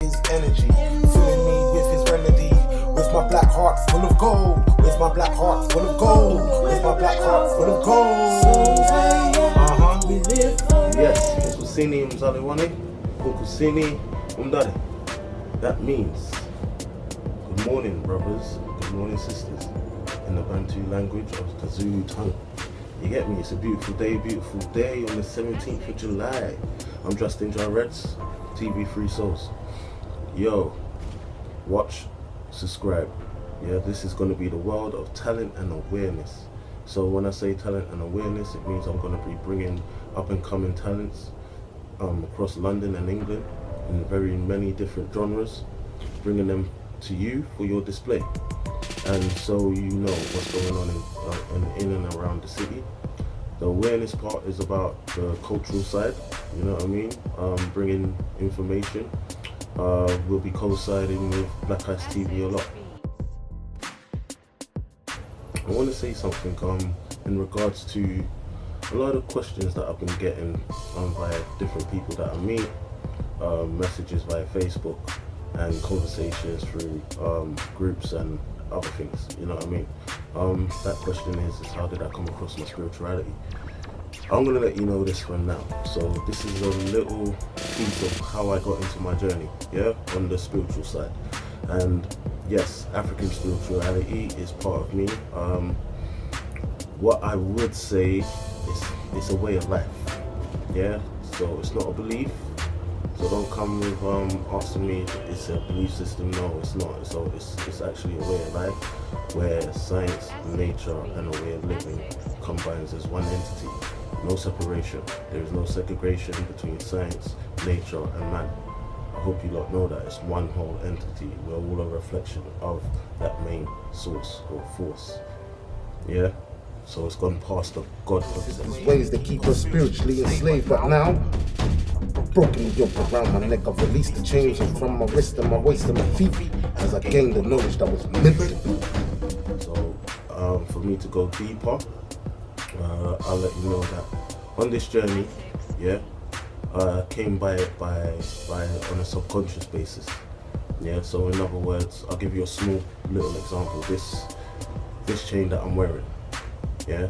his energy, filling me with his remedy. With my black heart full of gold, with my black heart full of gold, with my black heart full of gold. Yes, kusini mzali wane, kusini umdari. That means good morning, brothers, good morning, sisters, in the Bantu language of Kazulu tongue. You get me? It's a beautiful day on the 17th of July. I'm Justin Jah Redz, TV Free Souls. Yo, watch, subscribe. Yeah, this is going to be the world of talent and awareness. So when I say talent and awareness, it means I'm going to be bringing up and coming talents across London and England in very many different genres, bringing them to you for your display. And so you know what's going on in and around the city. The awareness part is about the cultural side, you know what I mean? Bringing information. We'll be coinciding with Black Ice TV a lot. I want to say something in regards to a lot of questions that I've been getting via different people that I meet, messages via Facebook, and conversations through groups and other things, you know what I mean? That question is how did I come across my spirituality? I'm going to let you know this one now. So this is a little piece of how I got into my journey, yeah, on the spiritual side. And yes, African spirituality is part of me. What I would say is it's a way of life, yeah? So it's not a belief. So don't come with asking me if it's a belief system. No, it's not. So it's actually a way of life where science, nature, and a way of living combines as one entity. No separation. There is no segregation between science, nature, and man. I hope you lot know that it's one whole entity. We're all a reflection of that main source or force. Yeah? So it's gone past the God concept. Ways that keep us spiritually enslaved, but now broken yoke around my neck, I've released the chains from my wrist and my waist and my feet as I gained the knowledge that was meant to be. So for me to go deeper, I'll let you know that on this journey, yeah, I came by it by on a subconscious basis. Yeah, so in other words, I'll give you a small little example. This chain that I'm wearing, yeah,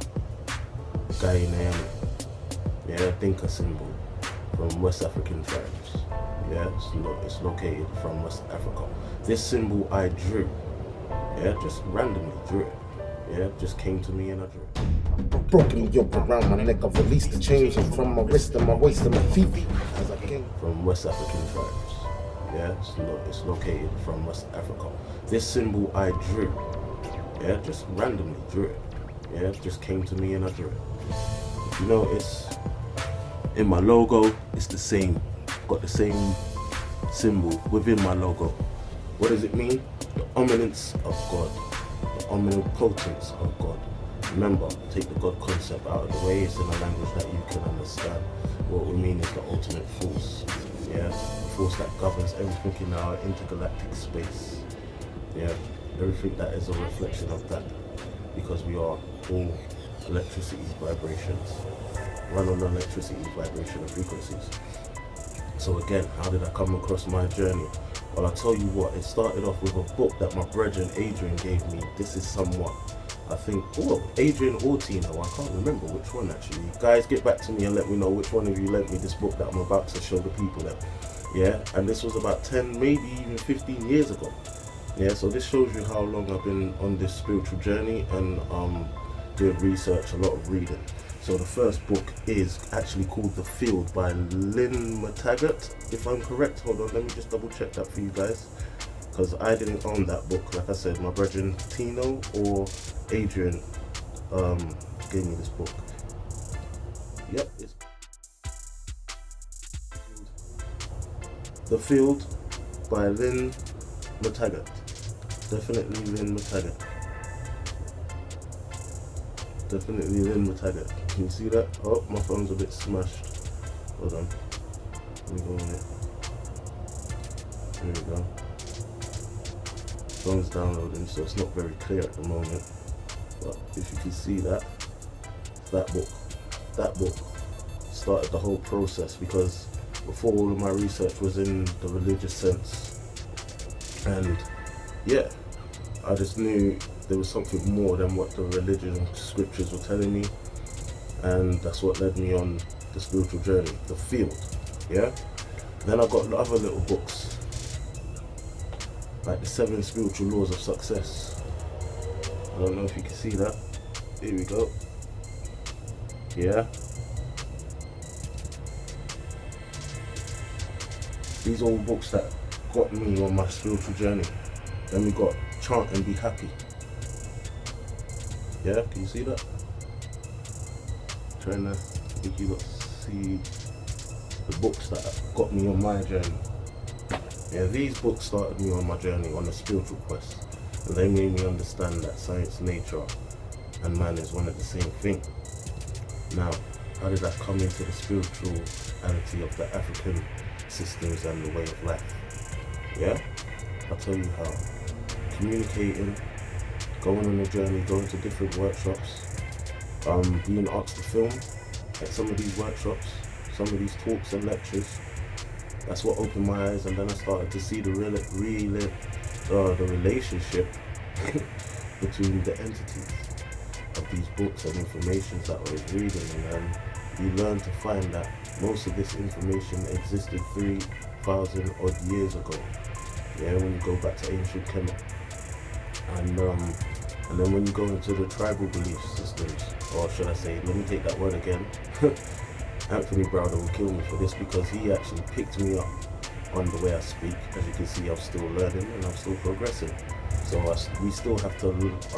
Ghanaian, yeah, Dinka symbol from West African tribes. Yeah, it's located from West Africa. This symbol I drew, yeah, just randomly drew it. Yeah, just came to me and I drew it. Broken yoke around my neck, I've released the chains from my wrist and my waist and my feet as I gained from West African tribes. Yeah, it's located from West Africa. This symbol I drew, yeah, just randomly drew it. Yeah, just came to me and I drew it. You know, it's in my logo, it's the same. Got the same symbol within my logo. What does it mean? The omniscience of God, the omnipotence of God. Remember, take the God concept out of the way. It's in a language that you can understand. What we mean is the ultimate force. Yeah, the force that governs everything in our intergalactic space. Yeah, everything that is a reflection of that, because we are all electricity vibrations, run on electricity vibration and frequencies. So again, how did I come across my journey? Well, I'll tell you what, it started off with a book that my brethren Adrian gave me. This is somewhat, I think, Adrian or Tino, I can't remember which one actually. Guys, get back to me and let me know which one of you lent me this book that I'm about to show the people that. Yeah, and this was about 10, maybe even 15 years ago. Yeah, so this shows you how long I've been on this spiritual journey and doing research, a lot of reading. So the first book is actually called The Field by Lynn McTaggart, if I'm correct. Hold on, let me just double check that for you guys, because I didn't own that book. Like I said, my brethren Tino or Adrian gave me this book. Yep, it's The Field by Lynn McTaggart. Definitely Lynn McTaggart. Definitely Lynn McTaggart. Can you see that? Oh, my phone's a bit smashed. Hold on. Let me go on it. There we go. Phone's downloading, so it's not very clear at the moment. But if you can see that book started the whole process, because before all of my research was in the religious sense. And yeah, I just knew there was something more than what the religion scriptures were telling me, and that's what led me on the spiritual journey, the field. Yeah. Then I got other little books, like the 7 Spiritual Laws of Success. I don't know if you can see that. Here we go. Yeah. These are all books that got me on my spiritual journey. Then we got Chant and Be Happy. Yeah, can you see that? Trying to make you see the books that got me on my journey. Yeah, these books started me on my journey on a spiritual quest, and they made me understand that science, nature, and man is one and the same thing. Now, how did that come into the spirituality of the African systems and the way of life? Yeah, I'll tell you how. Communicating, going on a journey, going to different workshops, being asked to film at some of these workshops, some of these talks and lectures. That's what opened my eyes, and then I started to see the relationship between the entities of these books and information that I was reading, and you learn to find that most of this information existed 3,000 odd years ago. Yeah, when you go back to ancient Kemet, and then when you go into the tribal belief systems, or should I say, let me take that word again. Anthony Browder will kill me for this because he actually picked me up on the way I speak. As you can see, I'm still learning and I'm still progressing. So we still have a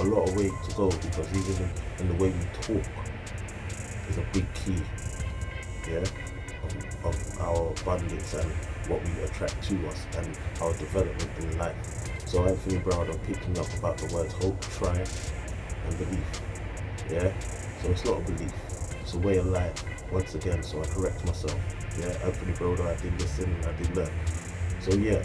lot of way to go, because even in the way we talk is a big key, yeah, of our abundance and what we attract to us and our development in life. So Anthony Browder picked me up about the words hope, triumph, and belief. Yeah, so it's not a belief, it's a way of life. Once again, so I correct myself. Yeah, Anthony Browder, I did listen and I did learn. So yeah,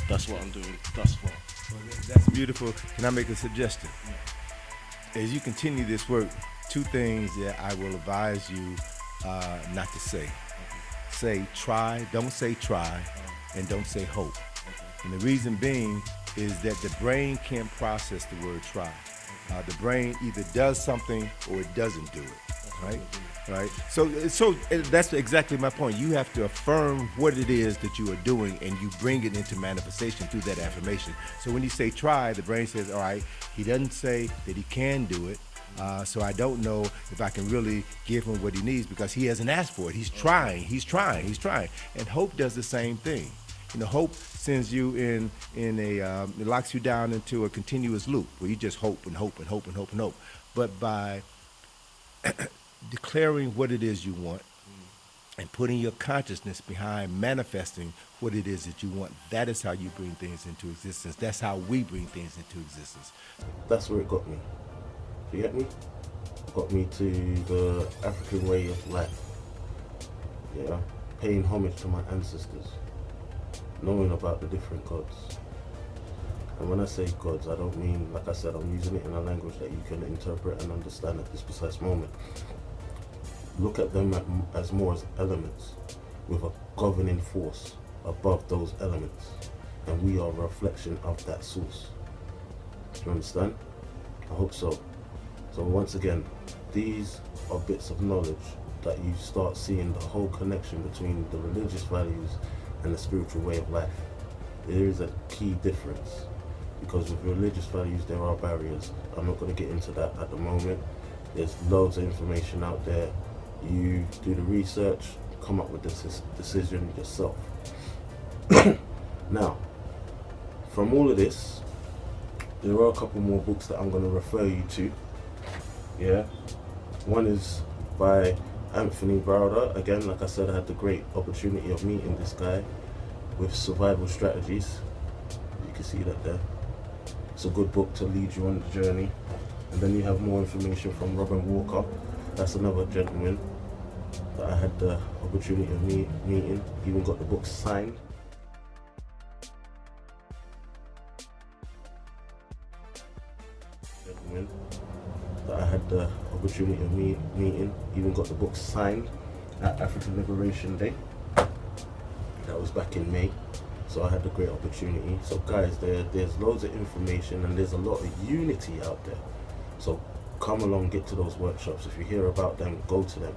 that's what I'm doing thus far. Well, that's beautiful. Can I make a suggestion? Yeah. As you continue this work, 2 things that I will advise you not to say. Okay. Say try, don't say try, and don't say hope. Okay. And the reason being is that the brain can't process the word try. The brain either does something or it doesn't do it, right? Right. So that's exactly my point. You have to affirm what it is that you are doing, and you bring it into manifestation through that affirmation. So when you say try, the brain says, all right, he doesn't say that he can do it. So I don't know if I can really give him what he needs, because he hasn't asked for it. He's trying. And hope does the same thing. You know, hope sends you in it locks you down into a continuous loop where you just hope and hope and hope and hope and hope. But by declaring what it is you want and putting your consciousness behind manifesting what it is that you want, that is how you bring things into existence. That's how we bring things into existence. That's where it got me. You get me? It got me to the African way of life. Yeah, paying homage to my ancestors, knowing about the different gods. And when I say gods, I don't mean, like I said, I'm using it in a language that you can interpret and understand at this precise moment. Look at them as more as elements with a governing force above those elements, and we are a reflection of that source. Do you understand? I hope so. So once again, these are bits of knowledge that you start seeing the whole connection between the religious values and the spiritual way of life. There is a key difference, because with religious values there are barriers. I'm not going to get into that at the moment. There's loads of information out there. You do the research, come up with this decision yourself. Now, from all of this, there are a couple more books that I'm going to refer you to. Yeah, one is by Anthony Browder. Again, like I said, I had the great opportunity of meeting this guy with survival strategies. You can see that there. It's a good book to lead you on the journey. And then you have more information from Robin Walker. That's another gentleman that I had the opportunity of meeting. Even got the book signed. Gentleman that I had the opportunity of meeting. Even got the book signed at African Liberation Day. That was back in May. So I had the great opportunity. So guys, there's loads of information and there's a lot of unity out there. So come along, get to those workshops. If you hear about them, go to them.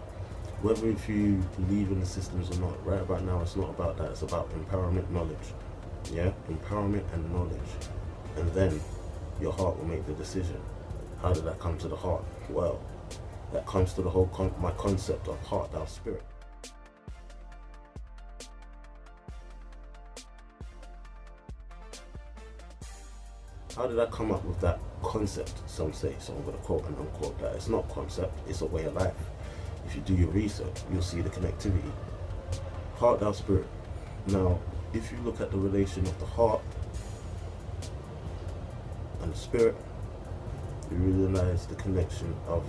Whether if you believe in the systems or not, right about now it's not about that. It's about empowerment, knowledge. Yeah, empowerment and knowledge. And then your heart will make the decision. How did that come to the heart? Well, that comes to the whole my concept of heart, thou spirit. How did I come up with that concept? Some say, so I'm going to quote and unquote that. It's not concept, it's a way of life. If you do your research, you'll see the connectivity. Heart, thou spirit. Now, if you look at the relation of the heart and the spirit, you realize the connection of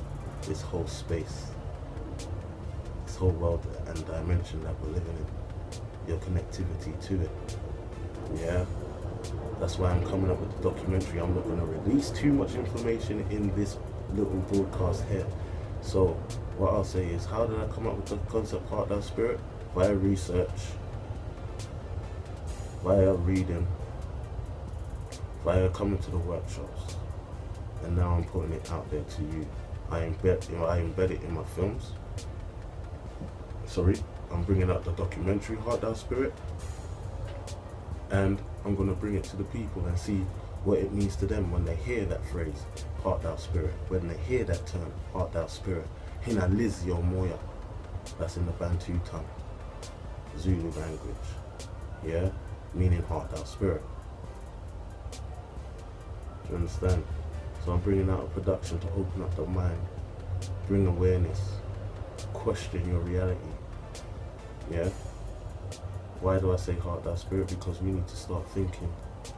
this whole space, this whole world and dimension that we're living in. Your connectivity to it. Yeah? That's why I'm coming up with the documentary. I'm not going to release too much information in this little broadcast here. So what I'll say is, how did I come up with the concept heart, thou spirit? Via research, via reading, via coming to the workshops, and now I'm putting it out there to you. I embed it in my films. Sorry, I'm bringing out the documentary Heart, Thou Spirit, and I'm going to bring it to the people and see what it means to them when they hear that phrase, Heart, Thou Spirit. When they hear that term, Heart, Thou Spirit. Hina liz yo moya. That's in the Bantu tongue, Zulu language. Yeah, meaning Heart, Thou Spirit. Do you understand? So I'm bringing out a production to open up the mind, bring awareness, question your reality. Yeah? Why do I say heart, thou spirit? Because we need to start thinking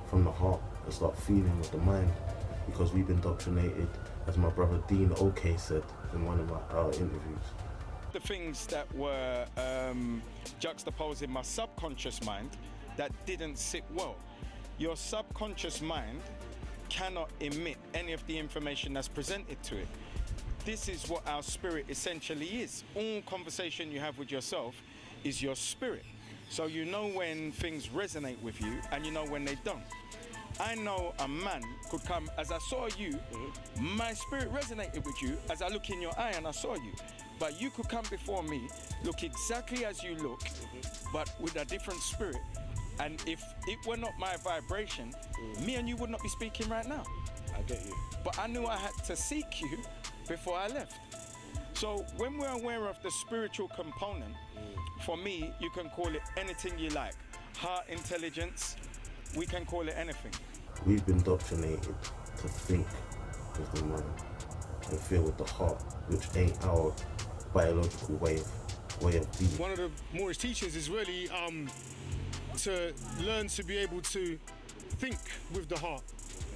from the heart and start feeling with the mind. Because we've been indoctrinated, as my brother Dean OK said in one of our interviews. The things that were juxtaposed in my subconscious mind that didn't sit well. Your subconscious mind cannot emit any of the information that's presented to it. This is what our spirit essentially is. All conversation you have with yourself is your spirit. So you know when things resonate with you and you know when they don't. I know a man could come, as I saw you, my spirit resonated with you as I look in your eye and I saw you. But you could come before me, look exactly as you look, but with a different spirit. And if it were not my vibration, me and you would not be speaking right now. I get you. But I knew I had to seek you before I left. So when we're aware of the spiritual component, for me, you can call it anything you like. Heart intelligence, we can call it anything. We've been indoctrinated to think with the mind and feel with the heart, which ain't our biological way of being. One of the Moorish teachings is really to learn to be able to think with the heart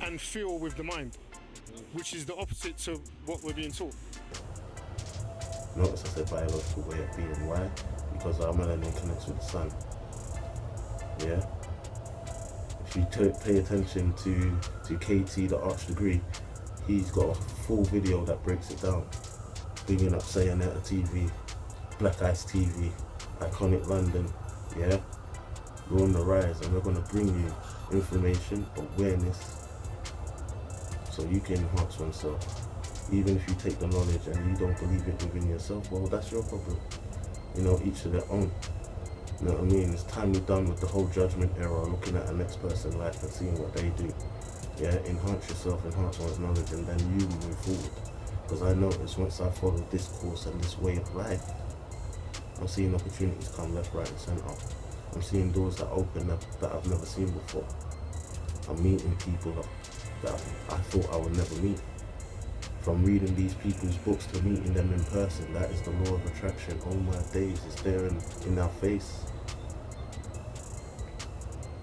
and feel with the mind, which is the opposite to what we're being taught. Notice I said biological way of being. Why? Because our melanin connects with the sun. Yeah? If you pay attention to KT, the Arch Degree, he's got a full video that breaks it down. Bringing up Sayonetta TV, Black Ice TV, Iconic London, yeah? We're on the rise and we're going to bring you information, awareness, so you can enhance oneself. Even if you take the knowledge and you don't believe it within yourself, well, that's your problem. You know, each to their own. You know what I mean? It's time we're done with the whole judgment era, looking at the next person's life and seeing what they do. Yeah, enhance yourself, enhance one's knowledge, and then you move forward. Because I notice once I follow this course and this way of life, I'm seeing opportunities come left, right, and center. I'm seeing doors that open up that I've never seen before. I'm meeting people that I thought I would never meet. From reading these people's books to meeting them in person, that is the law of attraction. Oh my days, it's there in our face.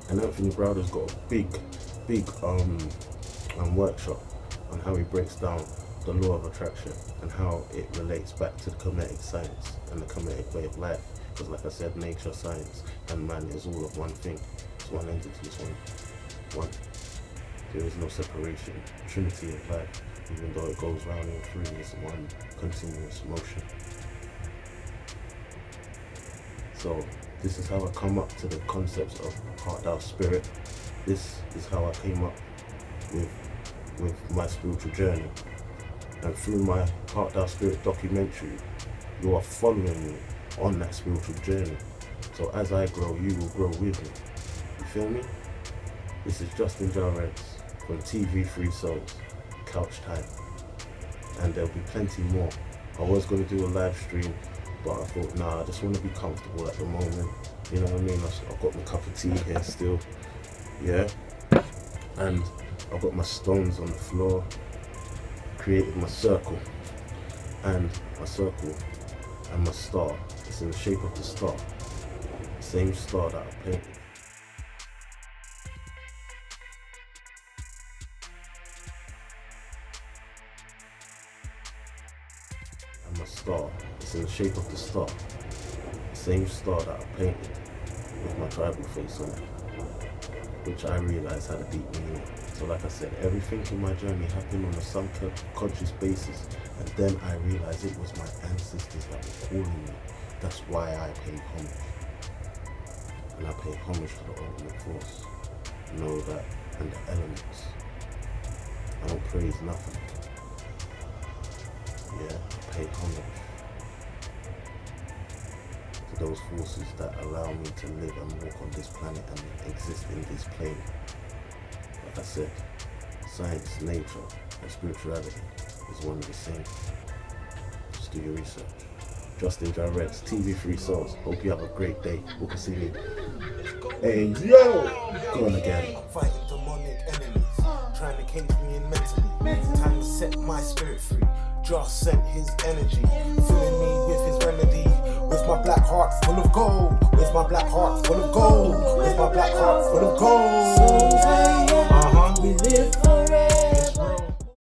And Anthony Browder's got a big workshop on how he breaks down the law of attraction and how it relates back to the Kemetic science and the Kemetic way of life. Because like I said, nature, science, and man is all of one thing. It's one entity, it's one. There is no separation. Trinity of life, even though it goes round and through, is one continuous motion. So This is how I come up to the concepts of heart, thou spirit. This is how I came up with my spiritual journey. And through my Heart Thou Spirit documentary, you are following me on that spiritual journey. So as I grow, you will grow with me. You feel me? This is Justin Jah Redz from TV Free Souls, Couch Time. And there'll be plenty more. I was going to do a live stream, but I thought, nah, I just want to be comfortable at the moment. You know what I mean? I've got my cup of tea here still. Yeah? And I've got my stones on the floor. Created my circle. And my circle and my star. It's in the shape of the star. The same star that I painted. And my star. It's in the shape of the star. The same star that I painted with my tribal face on it, which I realized had a deep meaning. So like I said, everything in my journey happened on a subconscious basis, and then I realized it was my ancestors that were calling me. That's why I pay homage. And I pay homage to the ultimate force. Know that, and the elements. I don't praise nothing. Yeah, I pay homage to those forces that allow me to live and walk on this planet and exist in this plane. Like I said, science, nature, and spirituality is one and the same. Just do your research. Justin Jah Redz, TV Free Souls. Hope you have a great day. We'll see you. Hey, yo! Go on again. Fighting demonic enemies, trying to cage me in mentally. Time to set my spirit free. Jah sent his energy, filling me with his remedy. With my black heart full of gold. With my black heart full of gold. With my black heart full of gold.